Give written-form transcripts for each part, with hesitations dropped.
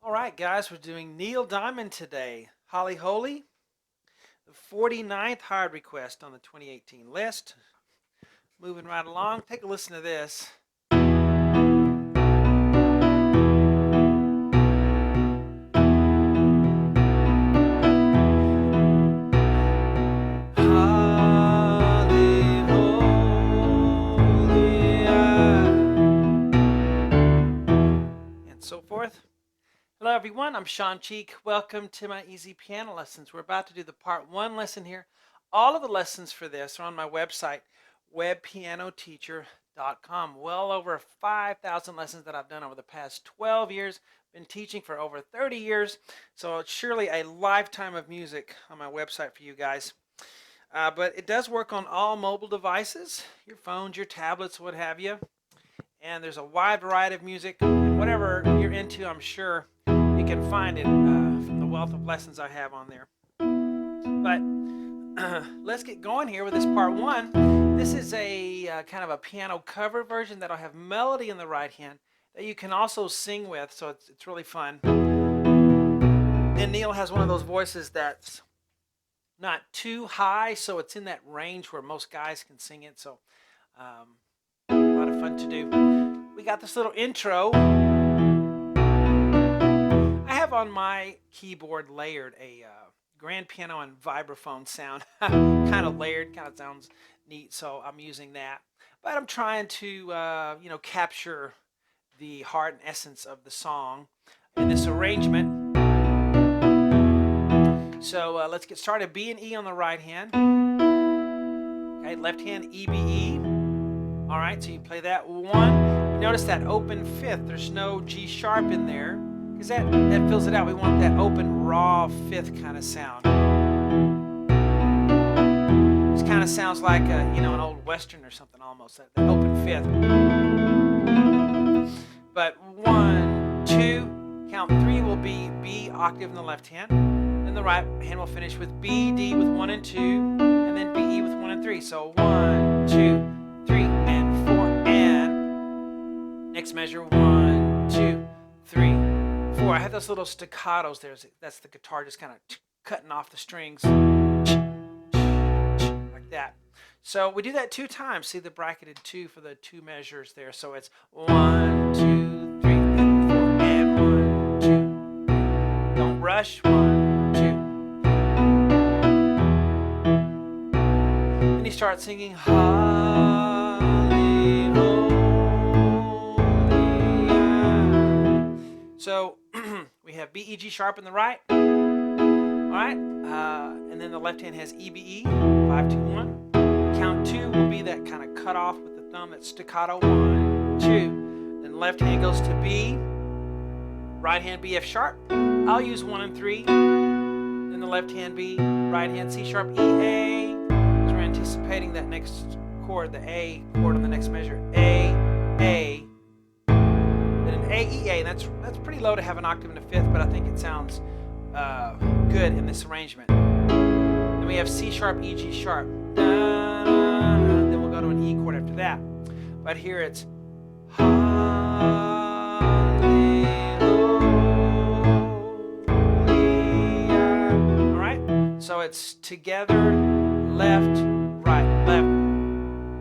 All right, guys, we're doing Neil Diamond today. Holly Holy, the 49th hard request on the 2018 list. Moving right along, take a listen to this. Holly Holy, and so forth. Hello everyone, I'm Shawn. Welcome to my easy piano lessons. We're about to do the part 1 lesson here. All of the lessons for this are on my website, webpianoteacher.com. Well over 5,000 lessons that I've done over the past 12 years. Been teaching for over 30 years, so it's surely a lifetime of music on my website for you guys. But it does work on all mobile devices, your phones, your tablets, what have you. And there's a wide variety of music, and whatever you're into, I'm sure you can find it from the wealth of lessons I have on there. But let's get going here with this part 1. This is a kind of a piano cover version that'll have melody in the right hand that you can also sing with, so it's really fun. And Neil has one of those voices that's not too high, so it's in that range where most guys can sing it, so a lot of fun to do. We got this little intro. I have on my keyboard layered a grand piano and vibraphone sound. Kind of layered, kind of sounds neat, so I'm using that. But I'm trying to capture the heart and essence of the song in this arrangement. So let's get started. B and E on the right hand. Okay, left hand E, B, E. All right, so you play that 1. You notice that open 5th. There's no G sharp in there because that fills it out. We want that open, raw 5th kind of sound. This kind of sounds like an old Western or something almost, that open 5th. But 1, 2, count 3 will be B octave in the left hand. Then the right hand will finish with B, D with 1 and 2, and then B, E with 1 and 3. So 1, 2, 3, and 4, and next measure 1, 2, 3, 4. I have those little staccatos there. That's the guitar just kind of cutting off the strings like that. So we do that 2 times. See the bracketed 2 for the 2 measures there. So it's 1, 2, 3, and 4, and 1, 2. Don't rush. 1, 2. Then you start singing Holly Holy. So we have B, E, G sharp in the right. All right, and then the left hand has E, B, E, 5, 2, 1. Count 2 will be that kind of cut off with the thumb, that staccato, 1, 2. Then left hand goes to B, right hand B, F sharp. I'll use 1 and 3. Then the left hand B, right hand C sharp, E, A. Because we're anticipating that next chord, the A chord on the next measure, A, A. Then an A, E, A. That's pretty low to have an octave in a 5th, but I think it sounds good in this arrangement. Then we have C sharp, E, G sharp. Then we'll go to an E chord after that. But here it's Holly Holy. All right. So it's together, left, right, left.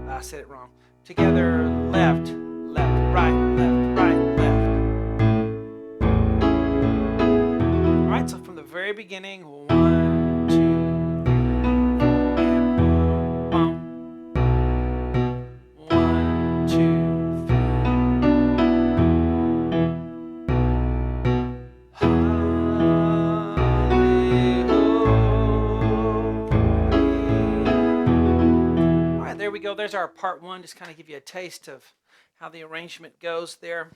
I said it wrong. Together, left, left, right, left, right, left. All right. So from the very beginning, 1, 2, 3, 4, and 1, 2, 3. Holly Holy. All right, there we go. There's our part 1. Just kind of give you a taste of how the arrangement goes there.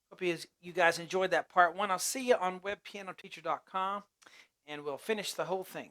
Hope you guys enjoyed that part 1. I'll see you on webpianoteacher.com, and we'll finish the whole thing.